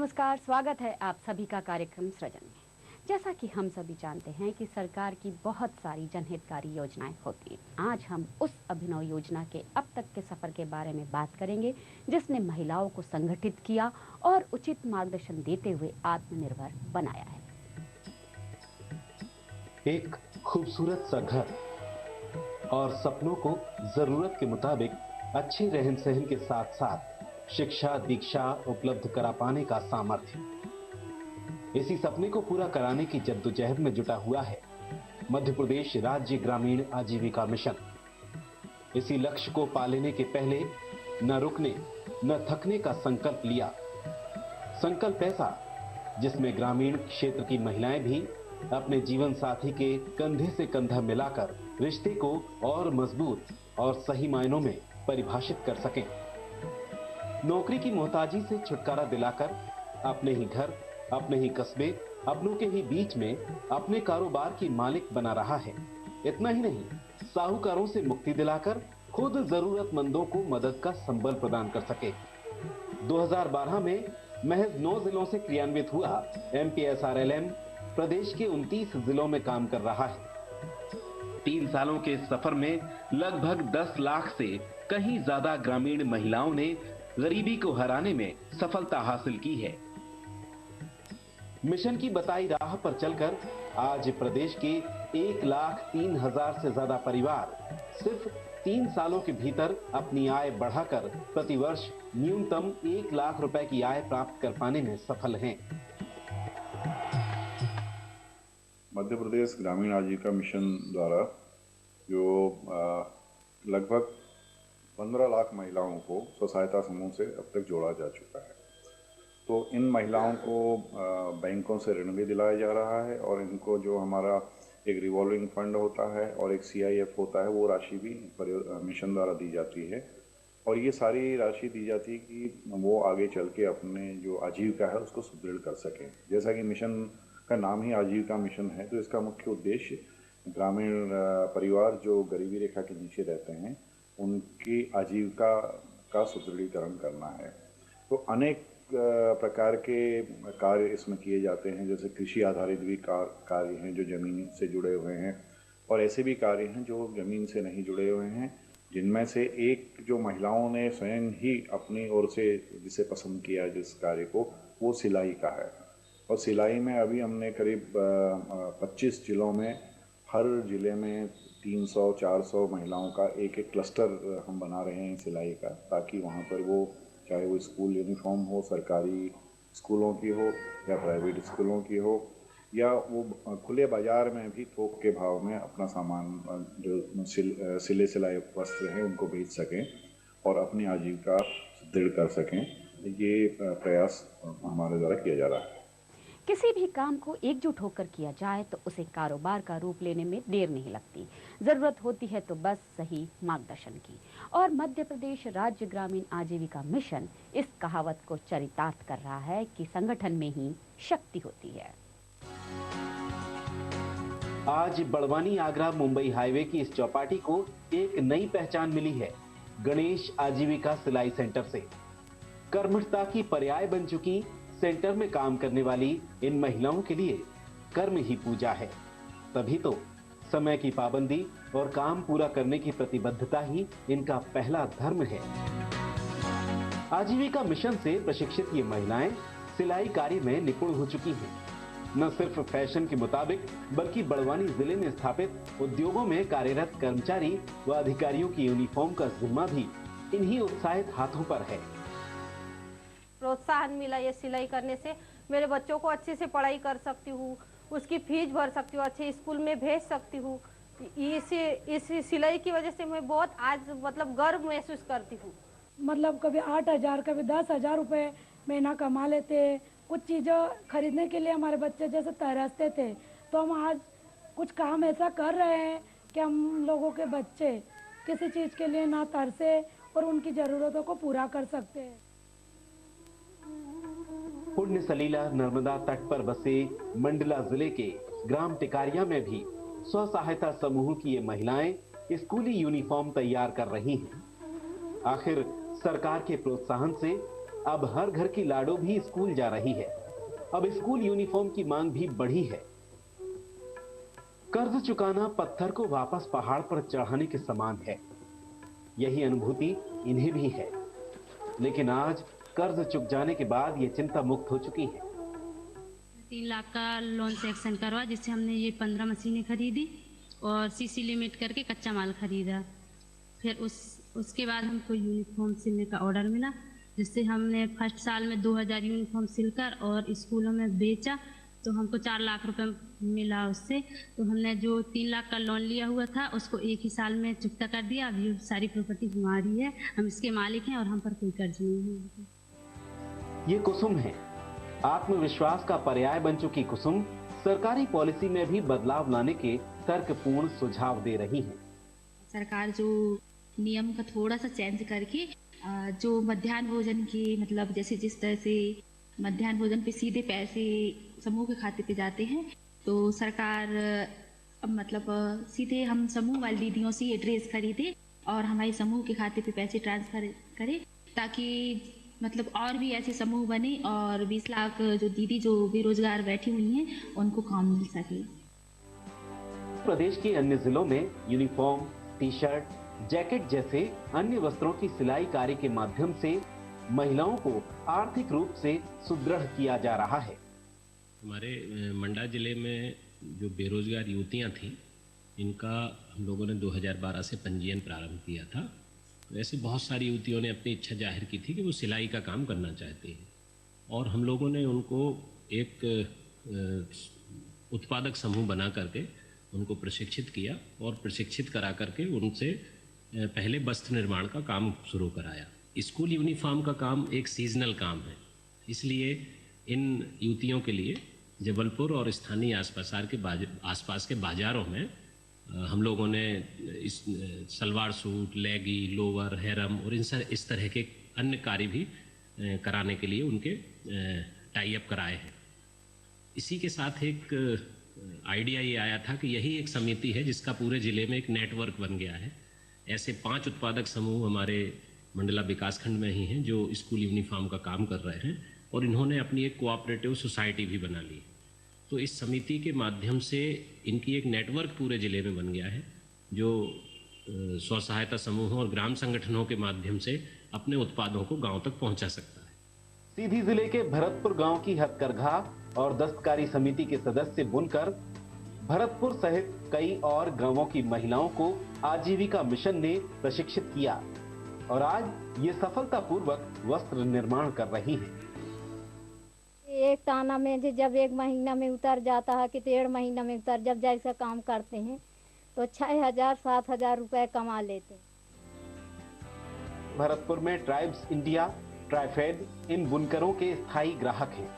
नमस्कार, स्वागत है आप सभी का कार्यक्रम सृजन में। जैसा कि हम सभी जानते हैं कि सरकार की बहुत सारी जनहितकारी योजनाएं होती हैं। आज हम उस अभिनव योजना के अब तक के सफर के बारे में बात करेंगे जिसने महिलाओं को संगठित किया और उचित मार्गदर्शन देते हुए आत्मनिर्भर बनाया है। एक खूबसूरत सा घर और सपनों को जरूरत के मुताबिक अच्छे रहन सहन के साथ साथ शिक्षा दीक्षा उपलब्ध करा पाने का सामर्थ्य, इसी सपने को पूरा कराने की जद्दोजहद में जुटा हुआ है मध्य प्रदेश राज्य ग्रामीण आजीविका मिशन। इसी लक्ष्य को पा लेने के पहले न रुकने न थकने का संकल्प लिया। संकल्प ऐसा जिसमें ग्रामीण क्षेत्र की महिलाएं भी अपने जीवन साथी के कंधे से कंधा मिलाकर रिश्ते को और मजबूत और सही मायनों में परिभाषित कर सकें। नौकरी की मोहताजी से छुटकारा दिलाकर अपने ही घर, अपने ही कस्बे, अपनों के ही बीच में अपने कारोबार की मालिक बना रहा है। इतना ही नहीं, साहूकारों से मुक्ति दिलाकर खुद जरूरतमंदों को मदद का संबल प्रदान कर सके। 2012 में महज 9 जिलों से क्रियान्वित हुआ MPSRLM प्रदेश के 29 जिलों में काम कर रहा है। 3 सालों के इस सफर में लगभग 10 लाख से कहीं ज्यादा ग्रामीण महिलाओं ने गरीबी को हराने में सफलता हासिल की है। मिशन की बताई राह पर चलकर आज प्रदेश के 1,03,000 से ज्यादा परिवार सिर्फ 3 सालों के भीतर अपनी आय बढ़ाकर प्रतिवर्ष न्यूनतम 1 लाख रुपए की आय प्राप्त कर पाने में सफल हैं। मध्य प्रदेश ग्रामीण आजीविका मिशन द्वारा जो लगभग 15 लाख महिलाओं को स्व सहायता समूह से अब तक जोड़ा जा चुका है। तो इन महिलाओं को बैंकों से ऋण भी दिलाया जा रहा है और इनको जो हमारा एक रिवॉल्विंग फंड होता है और एक CIF होता है, वो राशि भी मिशन द्वारा दी जाती है। और ये सारी राशि दी जाती है कि वो आगे चल के अपने जो आजीविका है उसको सुदृढ़ कर सकें। जैसा कि मिशन का नाम ही आजीविका मिशन है, तो इसका मुख्य उद्देश्य ग्रामीण परिवार जो गरीबी रेखा के नीचे रहते हैं उनकी आजीविका का सुदृढ़ीकरण करना है। तो अनेक प्रकार के कार्य इसमें किए जाते हैं, जैसे कृषि आधारित भी कार्य हैं जो ज़मीन से जुड़े हुए हैं और ऐसे भी कार्य हैं जो ज़मीन से नहीं जुड़े हुए हैं, जिनमें से एक जो महिलाओं ने स्वयं ही अपनी ओर से जिसे पसंद किया जिस कार्य को, वो सिलाई का है। और सिलाई में अभी हमने करीब 25 जिलों में हर जिले में 300-400 महिलाओं का एक क्लस्टर हम बना रहे हैं सिलाई का, ताकि वहाँ पर वो चाहे वो स्कूल यूनिफॉर्म हो, सरकारी स्कूलों की हो या प्राइवेट स्कूलों की हो, या वो खुले बाज़ार में भी थोक के भाव में अपना सामान जो सिले सिलाई वस्त्र हैं उनको बेच सकें और अपनी आजीविका दृढ़ कर सकें। ये प्रयास हमारे द्वारा किया जा रहा है। किसी भी काम को एकजुट होकर किया जाए तो उसे कारोबार का रूप लेने में देर नहीं लगती। जरूरत होती है तो बस सही मार्गदर्शन की। और मध्य प्रदेश राज्य ग्रामीण आजीविका मिशन इस कहावत को चरितार्थ कर रहा है कि संगठन में ही शक्ति होती है। आज बड़वानी आगरा मुंबई हाईवे की इस चौपाटी को एक नई पहचान मिली है गणेश आजीविका सिलाई सेंटर से। कर्मठता की पर्याय बन चुकी सेंटर में काम करने वाली इन महिलाओं के लिए कर्म ही पूजा है। तभी तो समय की पाबंदी और काम पूरा करने की प्रतिबद्धता ही इनका पहला धर्म है। आजीविका मिशन से प्रशिक्षित ये महिलाएं सिलाई कार्य में निपुण हो चुकी हैं। न सिर्फ फैशन के मुताबिक बल्कि बड़वानी जिले में स्थापित उद्योगों में कार्यरत कर्मचारी व अधिकारियों की यूनिफॉर्म का जिम्मा भी इन्हीं उत्साहित हाथों पर है। प्रोत्साहन मिला ये सिलाई करने से। मेरे बच्चों को अच्छे से पढ़ाई कर सकती हूँ, उसकी फीस भर सकती हूँ, अच्छे स्कूल में भेज सकती हूँ। इस सिलाई की वजह से मैं बहुत आज मतलब गर्व महसूस करती हूँ। मतलब कभी 8,000 कभी 10,000 रुपये महीना कमा लेते। कुछ चीज़ें खरीदने के लिए हमारे बच्चे जैसे तरसते थे, तो हम आज कुछ काम ऐसा कर रहे हैं कि हम लोगों के बच्चे किसी चीज़ के लिए ना तरसे और उनकी ज़रूरतों को पूरा कर सकते हैं। पुण्य सलीला नर्मदा तट पर बसे मंडला जिले के ग्राम टिकारिया में भी स्व सहायता समूह की ये महिलाएं स्कूली यूनिफॉर्म तैयार कर रही हैं। आखिर सरकार के प्रोत्साहन से अब हर घर की लाडो भी स्कूल जा रही है। अब स्कूल यूनिफॉर्म की मांग भी बढ़ी है। कर्ज चुकाना पत्थर को वापस पहाड़ पर चढ़ाने के समान है। यही अनुभूति इन्हें भी है, लेकिन आज कर्ज चुक जाने के बाद ये चिंता मुक्त हो चुकी है। 3 लाख का लोन सेक्शन करवा, जिससे हमने ये 15 मशीनें खरीदी और सीसी लिमिट करके कच्चा माल खरीदा। फिर उसके बाद हमको यूनिफॉर्म सिलने का ऑर्डर मिला, जिससे हमने फर्स्ट साल में 2000 यूनिफॉर्म सिलकर और स्कूलों में बेचा, तो हमको 4 लाख रुपए मिला उससे। तो हमने जो 3 लाख का लोन लिया हुआ था उसको एक ही साल में चुकता कर दिया। अभी सारी प्रॉपर्टी हमारी है, हम इसके मालिक हैं और हम पर कोई कर्ज नहीं है। ये कुसुम है, आत्मविश्वास का पर्याय बन चुकी कुसुम सरकारी पॉलिसी में भी बदलाव लाने के तर्कपूर्ण सुझाव दे रही है। सरकार जो नियम का थोड़ा सा चेंज करके जो मध्याह्न भोजन की, मतलब जैसे जिस तरह से मध्याह्न भोजन पे सीधे पैसे समूह के खाते पे जाते हैं, तो सरकार मतलब सीधे हम समूह वाली दीदियों से ये ड्रेस खरीदे और हमारे समूह के खाते पे पैसे ट्रांसफर करे, ताकि मतलब और भी ऐसे समूह बने और 20 लाख जो दीदी जो बेरोजगार बैठी हुई हैं उनको काम मिल सके। प्रदेश के अन्य जिलों में यूनिफॉर्म, टी शर्ट, जैकेट जैसे अन्य वस्त्रों की सिलाई कार्य के माध्यम से महिलाओं को आर्थिक रूप से सुदृढ़ किया जा रहा है। हमारे मंडा जिले में जो बेरोजगार युवतियां थीं, इनका हम लोगों ने 2012 से पंजीयन प्रारंभ किया था। तो ऐसे बहुत सारी युवतियों ने अपनी इच्छा जाहिर की थी कि वो सिलाई का काम करना चाहते हैं, और हम लोगों ने उनको एक उत्पादक समूह बना करके उनको प्रशिक्षित किया और प्रशिक्षित करा करके उनसे पहले वस्त्र निर्माण का काम शुरू कराया। स्कूल यूनिफॉर्म का काम एक सीजनल काम है, इसलिए इन युवतियों के लिए जबलपुर और स्थानीय आसपास के बाज़ारों में हम लोगों ने इस सलवार सूट, लेगी, लोवर, हैरम और इस तरह के अन्य कार्य भी कराने के लिए उनके टाई अप कराए हैं। इसी के साथ एक आइडिया ये आया था कि यही एक समिति है जिसका पूरे ज़िले में एक नेटवर्क बन गया है। ऐसे 5 उत्पादक समूह हमारे मंडला विकासखंड में ही हैं जो स्कूल यूनिफॉर्म का काम कर रहे हैं, और इन्होंने अपनी एक कोऑपरेटिव सोसाइटी भी बना ली। तो इस समिति के माध्यम से इनकी एक नेटवर्क पूरे ज़िले में बन गया है, जो स्व सहायता समूहों और ग्राम संगठनों के माध्यम से अपने उत्पादों को गांव तक पहुंचा सकता है। सीधी जिले के भरतपुर गांव की हथकरघा और दस्तकारी समिति के सदस्य बुनकर भरतपुर सहित कई और गांवों की महिलाओं को आजीविका मिशन ने प्रशिक्षित किया, और आज ये सफलतापूर्वक वस्त्र निर्माण कर रही हैं। एक ताना में जब 1 महीना में उतर जाता है कि 1.5 महीना में उतर, जब जैसा काम करते हैं तो 6,000-7,000 रुपए कमा लेते हैं। भरतपुर में ट्राइब्स इंडिया, ट्राइफेड इन बुनकरों के स्थायी ग्राहक हैं।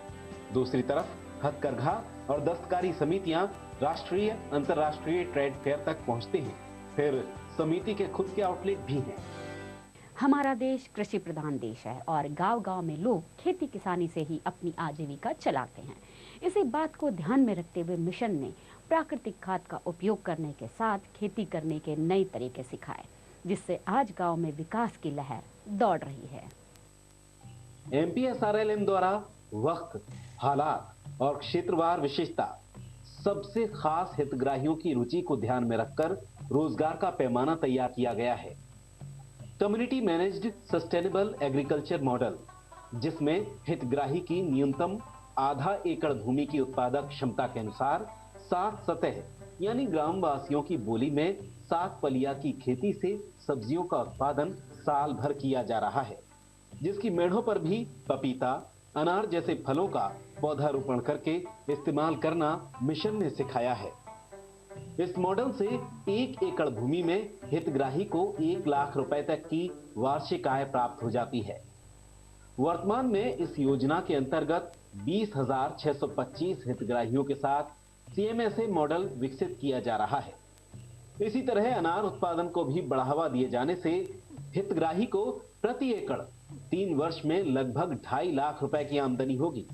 दूसरी तरफ हथकरघा और दस्तकारी समितियां राष्ट्रीय, अंतर्राष्ट्रीय ट्रेड फेयर तक पहुंचते हैं। फिर समिति के खुद के आउटलेट भी हैं। हमारा देश कृषि प्रधान देश है और गांव-गांव में लोग खेती किसानी से ही अपनी आजीविका चलाते हैं। इसी बात को ध्यान में रखते हुए मिशन ने प्राकृतिक खाद का उपयोग करने के साथ खेती करने के नए तरीके सिखाए, जिससे आज गांव में विकास की लहर दौड़ रही है। MPSRLM द्वारा वक्त, हालात और क्षेत्रवार विशेषता, सबसे खास हितग्राहियों की रुचि को ध्यान में रखकर रोजगार का पैमाना तैयार किया गया है। Community managed sustainable agriculture model, जिसमें हितग्राही की न्यूनतम आधा एकड़ भूमि की उत्पादक क्षमता के अनुसार 7 सतह यानी ग्रामवासियों की बोली में 7 पलिया की खेती से सब्जियों का उत्पादन साल भर किया जा रहा है, जिसकी मेढ़ों पर भी पपीता, अनार जैसे फलों का पौधारोपण करके इस्तेमाल करना मिशन ने सिखाया है। इस मॉडल से 1 एकड़ भूमि में हितग्राही को 1 लाख रुपए तक की वार्षिक आय प्राप्त हो जाती है। वर्तमान में इस योजना के अंतर्गत 20,625 हितग्राहियों के साथ CMSA मॉडल विकसित किया जा रहा है। इसी तरह अनार उत्पादन को भी बढ़ावा दिए जाने से हितग्राही को प्रति एकड़ 3 वर्ष में लगभग 2.5 लाख रुपए की आमदनी होगी।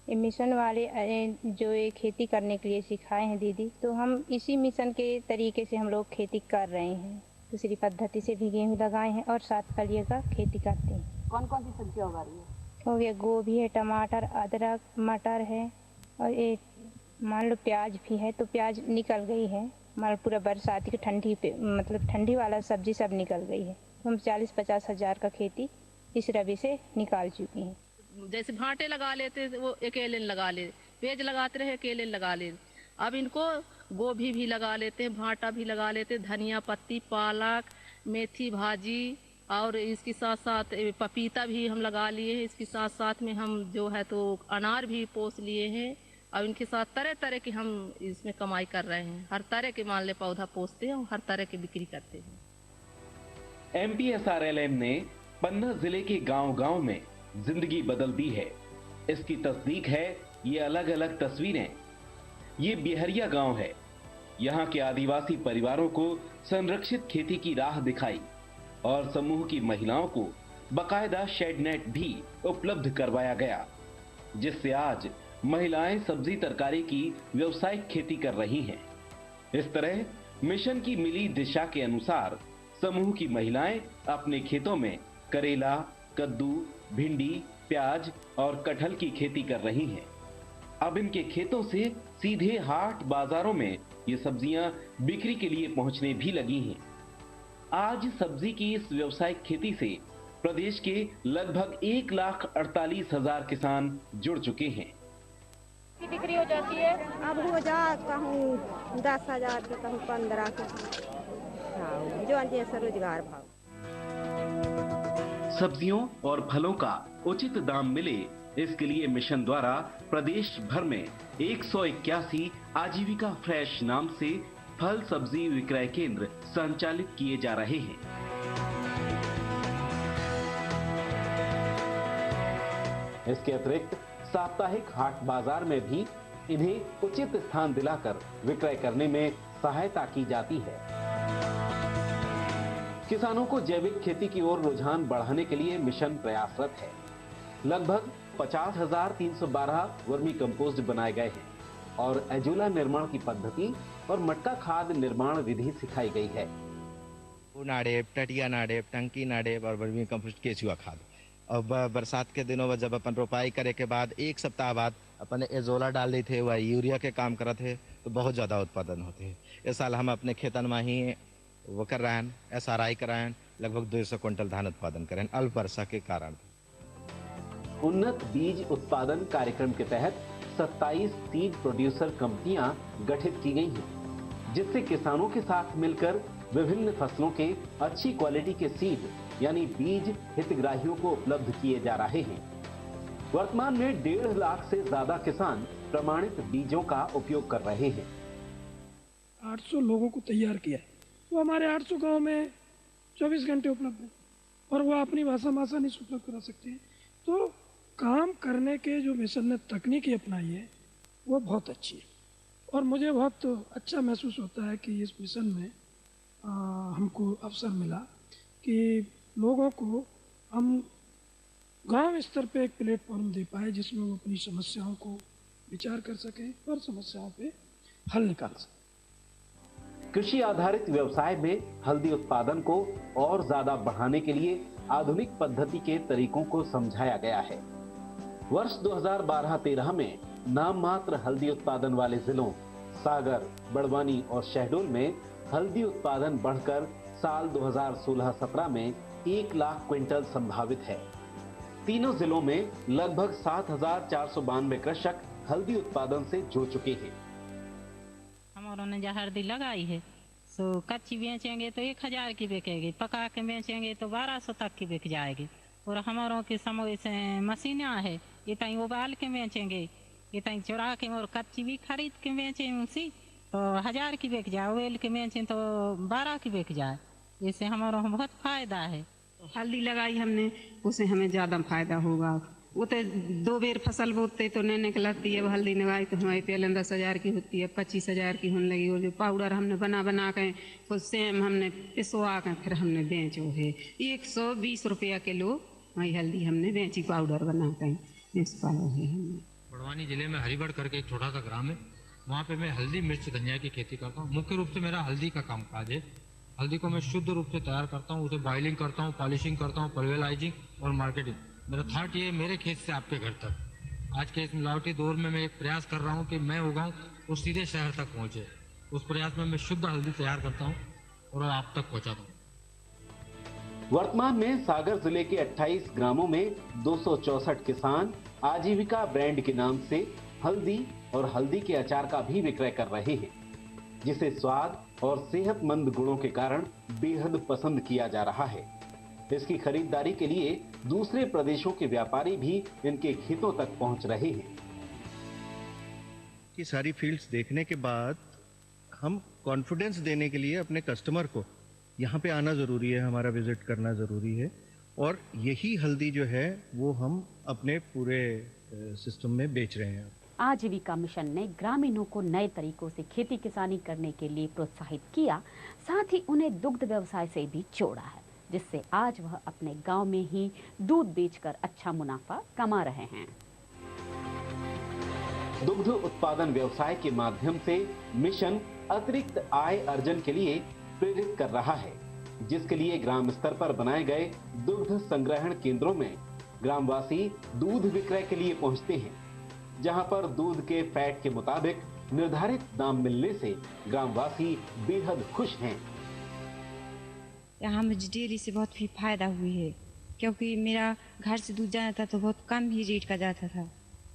मिशन वाले जो ये खेती करने के लिए सिखाए हैं दीदी, तो हम इसी मिशन के तरीके से हम लोग खेती कर रहे हैं। दूसरी पद्धति से भी गेहूँ लगाए हैं और 7 फलियों का खेती करते हैं। कौन कौन सी सब्जियां उगा रही है? हो गया गोभी है, टमाटर, अदरक, मटर है और एक मान लो प्याज भी है। तो प्याज निकल गई है, मान पूरा बरसाती की ठंडी पे मतलब ठंडी वाला सब्जी सब निकल गई है। तो हम 40-50 हज़ार का खेती इस रबी से निकाल चुकी हैं। जैसे भांटे लगा लेते वो अकेले लगा ले, पेज लगाते रहे अकेले लगा ले। अब इनको गोभी भी लगा लेते हैं, भांटा भी लगा लेते, धनिया पत्ती, पालक, मेथी भाजी और इसके साथ साथ पपीता भी हम लगा लिए हैं। इसके साथ साथ में हम जो है तो अनार भी पोस लिए हैं। अब इनके साथ तरह तरह की हम इसमें कमाई कर रहे हैं। हर तरह के मान ले पौधा पोसते हैं और हर तरह की बिक्री करते हैं। MPSRLM ने पन्ना जिले के गांव-गांव में जिंदगी बदल दी है। इसकी तस्दीक है ये अलग अलग तस्वीरें। ये बिहरिया गांव है। यहाँ के आदिवासी परिवारों को संरक्षित खेती की राह दिखाई और समूह की महिलाओं को बकायदा शेड नेट भी उपलब्ध करवाया गया, जिससे आज महिलाएं सब्जी तरकारी की व्यावसायिक खेती कर रही हैं। इस तरह मिशन की मिली दिशा के अनुसार समूह की महिलाएं अपने खेतों में करेला, कद्दू, भिंडी, प्याज और कटहल की खेती कर रही हैं। अब इनके खेतों से सीधे हाट बाजारों में ये सब्जियां बिक्री के लिए पहुंचने भी लगी हैं। आज सब्जी की इस व्यावसायिक खेती से प्रदेश के लगभग 1,48,000 किसान जुड़ चुके हैं। बिक्री हो जाती है, अब हो जाता हूँ 10,000 के, कहूँ 15 के, जो जैसा रोजगार भाव। सब्जियों और फलों का उचित दाम मिले, इसके लिए मिशन द्वारा प्रदेश भर में 181 आजीविका फ्रेश नाम से फल सब्जी विक्रय केंद्र संचालित किए जा रहे हैं। इसके अतिरिक्त साप्ताहिक हाट बाजार में भी इन्हें उचित स्थान दिलाकर विक्रय करने में सहायता की जाती है। किसानों को जैविक खेती की ओर रुझान बढ़ाने के लिए मिशन प्रयासरत है। लगभग 50,312 वर्मी कंपोस्ट बनाए गए हैं और एजुला निर्माण की पद्धति और मटका खाद निर्माण विधि सिखाई गई है। नाडेप, टटिया नाडेप, टंकी नाडेप और वर्मी कंपोस्ट केचुआ खाद। अब बरसात के दिनों में जब अपन रोपाई करे के बाद 1 सप्ताह बाद अपन एजोला डाल दी थे, वह यूरिया के काम करते थे, तो बहुत ज़्यादा उत्पादन होते हैं। इस साल हम अपने खेतन में ही वो कर रहे हैं, SRI कराए हैं, लगभग 200 क्विंटल धान उत्पादन करें अल्प वर्षा के कारण। उन्नत बीज उत्पादन कार्यक्रम के तहत 27 सीड प्रोड्यूसर कंपनियां गठित की गई हैं, जिससे किसानों के साथ मिलकर विभिन्न फसलों के अच्छी क्वालिटी के सीड यानी बीज हितग्राहियों को उपलब्ध किए जा रहे हैं। वर्तमान में 1.5 लाख से ज्यादा किसान प्रमाणित बीजों का उपयोग कर रहे हैं। 800 लोगों को तैयार किया है, तो हमारे 800 गांव में 24 घंटे उपलब्ध है और वो अपनी भाषा में आसानी से उपलब्ध करा सकते हैं। तो काम करने के जो मिशन ने तकनीकी अपनाई है वो बहुत अच्छी है और मुझे बहुत अच्छा महसूस होता है कि इस मिशन में हमको अवसर मिला कि लोगों को हम गांव स्तर पे एक प्लेटफॉर्म दे पाए जिसमें वो अपनी समस्याओं को विचार कर सकें और समस्याओं पे हल निकाल सकें। कृषि आधारित व्यवसाय में हल्दी उत्पादन को और ज्यादा बढ़ाने के लिए आधुनिक पद्धति के तरीकों को समझाया गया है। वर्ष 2012-13 में नाम मात्र हल्दी उत्पादन वाले जिलों सागर, बड़वानी और शहडोल में हल्दी उत्पादन बढ़कर साल 2016-17 में 1 लाख क्विंटल संभावित है। तीनों जिलों में लगभग 7,492 कृषक हल्दी उत्पादन से जुड़ चुके हैं। हमारों ने जो हल्दी लगाई है सो कच्ची बेचेंगे तो 1,000 की बिकेगी, पका के बेचेंगे तो 1200 तक की बिक जाएगी। और हमारों के समय से मशीनें है, ये तई उबाल के बेचेंगे, ये तई चुरा के और कच्ची भी खरीद के बेचें उनसे तो 1000 की बिक जाए, उबेल के बेचें तो 12 की बिक जाए। इससे हमारा बहुत फायदा है। हल्दी लगाई हमने, उससे हमें ज़्यादा फायदा होगा। वो तो 2 बेर फसल बोते तो नहीं निकलती है। हल्दी लगाई तो हमारी पहले 10,000 की होती है, 25,000 की होने लगी। और जो पाउडर हमने बना के खुद से हमने पिसवा के फिर हमने बेचो है 120 रुपया किलो। वही हल्दी हमने बेची पाउडर बना के बेच पाया है हमने। बड़वानी जिले में हरिगढ़ करके एक छोटा सा ग्राम है, वहाँ पे मैं हल्दी, मिर्च, धनिया की खेती करता हूँ। मुख्य रूप से मेरा हल्दी का कामकाज है। हल्दी को मैं शुद्ध रूप से तैयार करता हूँ, उसे बॉइलिंग करता हूँ, पॉलिशिंग करता हूँ, पल्वेराइजिंग और मार्केटिंग। मेरा थॉट ये मेरे खेत से आपके घर तक। आज के इस मिलावटी दौर में मैं एक प्रयास कर रहा हूँ कि मैं उगाऊँ वो सीधे शहर तक पहुँचे। उस प्रयास में मैं शुद्ध हल्दी तैयार करता हूँ और आप तक पहुँचाता हूँ। वर्तमान में सागर जिले के 28 ग्रामों में 264 किसान आजीविका ब्रांड के नाम से हल्दी और हल्दी के अचार का भी विक्रय कर रहे हैं, जिसे स्वाद और सेहतमंद गुणों के कारण बेहद पसंद किया जा रहा है। इसकी खरीदारी के लिए दूसरे प्रदेशों के व्यापारी भी इनके खेतों तक पहुंच रहे हैं। ये सारी फील्ड्स देखने के बाद हम कॉन्फिडेंस देने के लिए अपने कस्टमर को यहाँ पे आना ज़रूरी है, हमारा विजिट करना ज़रूरी है, और यही हल्दी जो है वो हम अपने पूरे सिस्टम में बेच रहे हैं। आजीविका मिशन ने ग्रामीणों को नए तरीकों से खेती किसानी करने के लिए प्रोत्साहित किया, साथ ही उन्हें दुग्ध व्यवसाय से भी जोड़ा है, जिससे आज वह अपने गांव में ही दूध बेचकर अच्छा मुनाफा कमा रहे हैं। दुग्ध उत्पादन व्यवसाय के माध्यम से मिशन अतिरिक्त आय अर्जन के लिए प्रेरित कर रहा है, जिसके लिए ग्राम स्तर पर बनाए गए दुग्ध संग्रहण केंद्रों में ग्रामवासी दूध विक्रय के लिए पहुंचते हैं, जहां पर दूध के फैट के मुताबिक निर्धारित दाम मिलने से ग्रामवासी बेहद खुश हैं। यहाँ मुझे डेयरी से बहुत ही फायदा हुई है, क्योंकि मेरा घर से दूध जाना था तो बहुत कम ही रेट का जाता था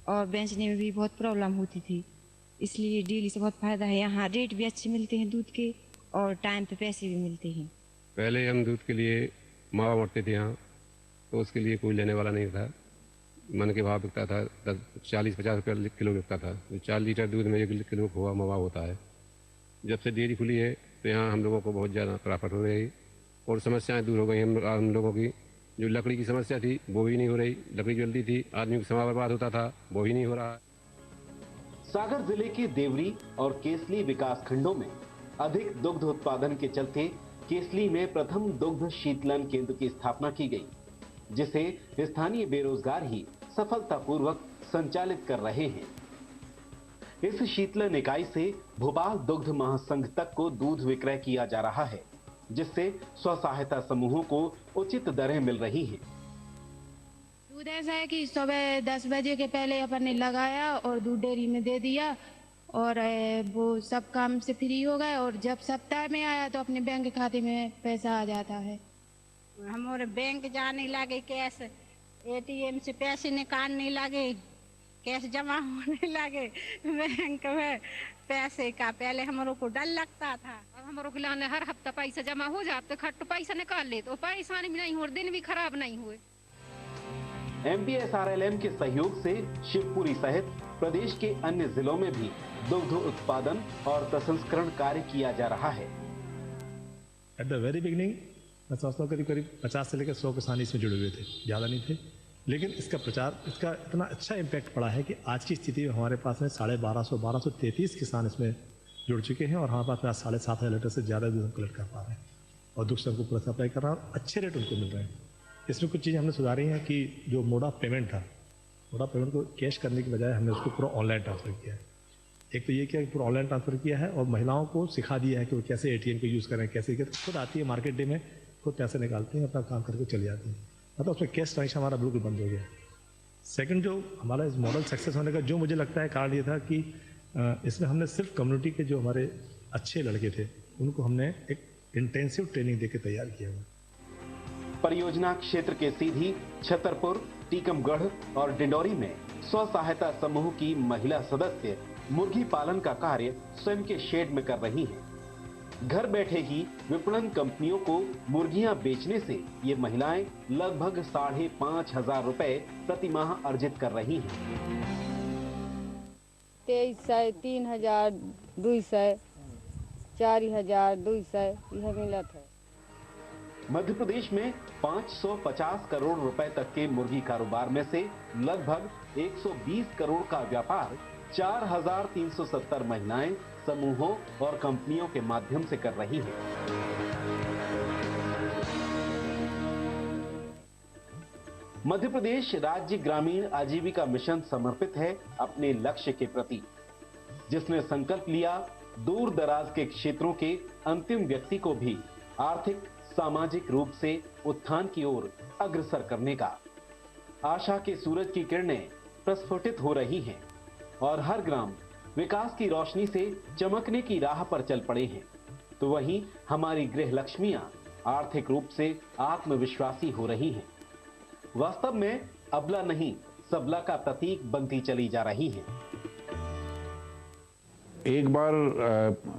और बेचने में भी बहुत प्रॉब्लम होती थी, इसलिए डेयरी से बहुत फायदा है। यहाँ रेट भी अच्छे मिलते हैं दूध के और टाइम पे पैसे भी मिलते हैं। पहले हम दूध के लिए मावा मरते थे यहाँ, तो उसके लिए कोई लेने वाला नहीं था। मन के भाव बिकता था, 40-50 रुपये किलो बिकता था। 4 लीटर दूध में 1 किलो खोआ मावा होता है। जब से डेयरी खुली है तो यहाँ हम लोगों को बहुत ज़्यादा प्रॉफिट हो रही और समस्याएं दूर हो गई हम लोगों की। जो लकड़ी की समस्या थी वो भी नहीं हो रही, लकड़ी जल्दी थी, आदमी का समय बर्बाद होता था, वो भी नहीं हो रहा। सागर जिले के देवरी और केसली विकास खंडों में अधिक दुग्ध उत्पादन के चलते केसली में प्रथम दुग्ध शीतलन केंद्र की स्थापना की गई, जिसे स्थानीय बेरोजगार ही सफलतापूर्वक संचालित कर रहे हैं। इस शीतलन इकाई से भोपाल दुग्ध महासंघ तक को दूध विक्रय किया जा रहा है, जिससे स्व सहायता समूहों को उचित दरें मिल रही हैं। दूध ऐसा है कि सुबह 10 बजे के पहले अपन ने लगाया और दूध डेयरी में दे दिया और वो सब काम से फ्री हो गए, और जब सप्ताह में आया तो अपने बैंक खाते में पैसा आ जाता है। हमारे बैंक जाने लगे, कैश एटीएम से पैसे निकालने लगे, कैश जमा होने लगे बैंक में पैसे का। पहले हमारों को डर लगता था, अब हमारों के लाने हर हफ्ता पैसा जमा हो जाते, खट पैसा निकाल ले तो परेशानी भी नहीं हो, दिन भी खराब नहीं हुए। MPSRLM के सहयोग से शिवपुरी सहित प्रदेश के अन्य जिलों में भी दुग्ध उत्पादन और प्रसंस्करण कार्य किया जा रहा है। एट द वेरी बिगिनिंग मैं समझता हूँ करीब 50 से लेकर 100 किसान इसमें जुड़े हुए थे, ज़्यादा नहीं थे, लेकिन इसका प्रचार, इसका इतना अच्छा इम्पैक्ट पड़ा है कि आज की स्थिति में हमारे पास में 1233 किसान इसमें जुड़ चुके हैं और हमारे पास में 7,500 लीटर से ज़्यादा दूध हम कलेक्ट कर पा रहे हैं और दूध से हमको पूरा सप्लाई कर रहा है और अच्छे रेट उनको मिल रहे हैं। इसमें कुछ चीज़ें हमने सुधारी हैं कि जो मोड ऑफ पेमेंट था, मोड ऑफ पेमेंट को कैश करने की बजाय हमने उसको पूरा ऑनलाइन ट्रांसफ़र किया है। एक तो ये किया कि पूरा ऑनलाइन ट्रांसफ़र किया है और महिलाओं को सिखा दिया है कि वो कैसे ATM को यूज़ करें, कैसे खुद आती है मार्केट डे में, खुद पैसे निकालती हैं, अपना काम करके चली जाती हैं, मतलब उसमें कैश ट्रांजेक्शन हमारा बिल्कुल बंद हो गया। सेकंड, जो हमारा इस मॉडल सक्सेस होने का जो मुझे लगता है कारण ये था कि इसमें हमने सिर्फ कम्युनिटी के जो हमारे अच्छे लड़के थे उनको हमने एक इंटेंसिव ट्रेनिंग देके तैयार किया हुआ। परियोजना क्षेत्र के सीधी, छतरपुर, टीकमगढ़ और डिंडौरी में स्व सहायता समूह की महिला सदस्य मुर्गी पालन का कार्य स्वयं के शेड में कर रही हैं। घर बैठे ही विपणन कंपनियों को मुर्गियां बेचने से ये महिलाएं लगभग 5,500 रुपए प्रति माह अर्जित कर रही हैं। 2300, 3,200, 4,200 यह मिलत है। मध्य प्रदेश में 550 करोड़ रुपए तक के मुर्गी कारोबार में से लगभग 120 करोड़ का व्यापार 4,370 महिलाएं समूहों और कंपनियों के माध्यम से कर रही हैं। मध्य प्रदेश राज्य ग्रामीण आजीविका मिशन समर्पित है अपने लक्ष्य के प्रति, जिसने संकल्प लिया दूर दराज के क्षेत्रों के अंतिम व्यक्ति को भी आर्थिक सामाजिक रूप से उत्थान की ओर अग्रसर करने का। आशा के सूरज की किरणें प्रस्फुटित हो रही हैं और हर ग्राम विकास की रोशनी से चमकने की राह पर चल पड़े हैं, तो वहीं हमारी गृह लक्ष्मियां आर्थिक रूप से आत्मविश्वासी हो रही हैं। वास्तव में अबला नहीं सबला का प्रतीक बनती चली जा रही हैं। एक बार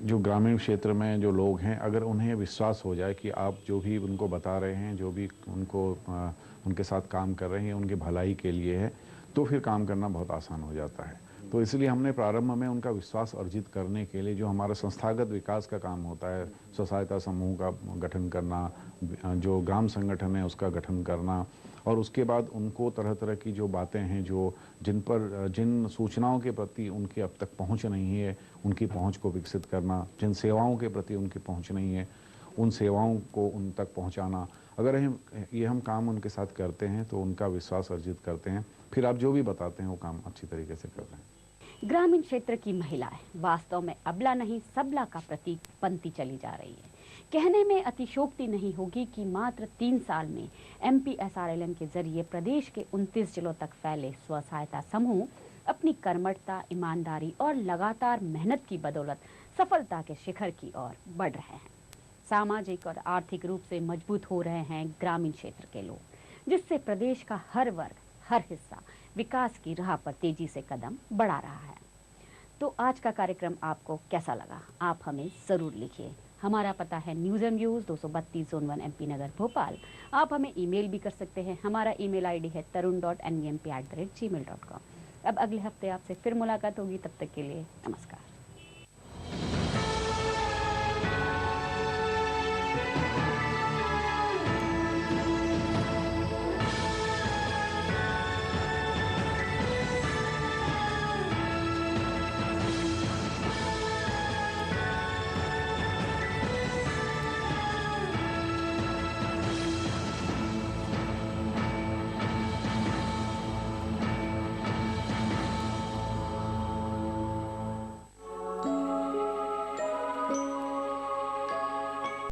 जो ग्रामीण क्षेत्र में जो लोग हैं, अगर उन्हें विश्वास हो जाए कि आप जो भी उनको बता रहे हैं, जो भी उनको उनके साथ काम कर रहे हैं उनके भलाई के लिए है, तो फिर काम करना बहुत आसान हो जाता है। तो इसलिए हमने प्रारंभ में उनका विश्वास अर्जित करने के लिए जो हमारा संस्थागत विकास का काम होता है, स्वसहायता समूह का गठन करना, जो ग्राम संगठन है उसका गठन करना, और उसके बाद उनको तरह तरह की जो बातें हैं, जो जिन सूचनाओं के प्रति उनकी अब तक पहुंच नहीं है, उनकी पहुंच को विकसित करना, जिन सेवाओं के प्रति उनकी पहुंच नहीं है, उन सेवाओं को उन तक पहुंचाना। अगर हम काम उनके साथ करते हैं तो उनका विश्वास अर्जित करते हैं, फिर आप जो भी बताते हैं वो काम अच्छी तरीके से कर रहे हैं। ग्रामीण क्षेत्र की महिलाएं वास्तव में अबला नहीं सबला का प्रतीक बनती चली जा रही है। कहने में अतिशोक्ति नहीं होगी कि मात्र 3 साल में MPSRLM के जरिए प्रदेश के 29 जिलों तक फैले स्व सहायता समूह अपनी कर्मठता, ईमानदारी और लगातार मेहनत की बदौलत सफलता के शिखर की ओर बढ़ रहे हैं। सामाजिक और आर्थिक रूप से मजबूत हो रहे हैं ग्रामीण क्षेत्र के लोग, जिससे प्रदेश का हर वर्ग, हर हिस्सा विकास की राह पर तेजी से कदम बढ़ा रहा है। तो आज का कार्यक्रम आपको कैसा लगा, आप हमें ज़रूर लिखिए। हमारा पता है news and views 232 Zone 1 MP Nagar Bhopal. आप हमें ईमेल भी कर सकते हैं। हमारा ईमेल ID है tarun.nvmp@gmail.com। अब अगले हफ्ते आपसे फिर मुलाकात होगी, तब तक के लिए नमस्कार।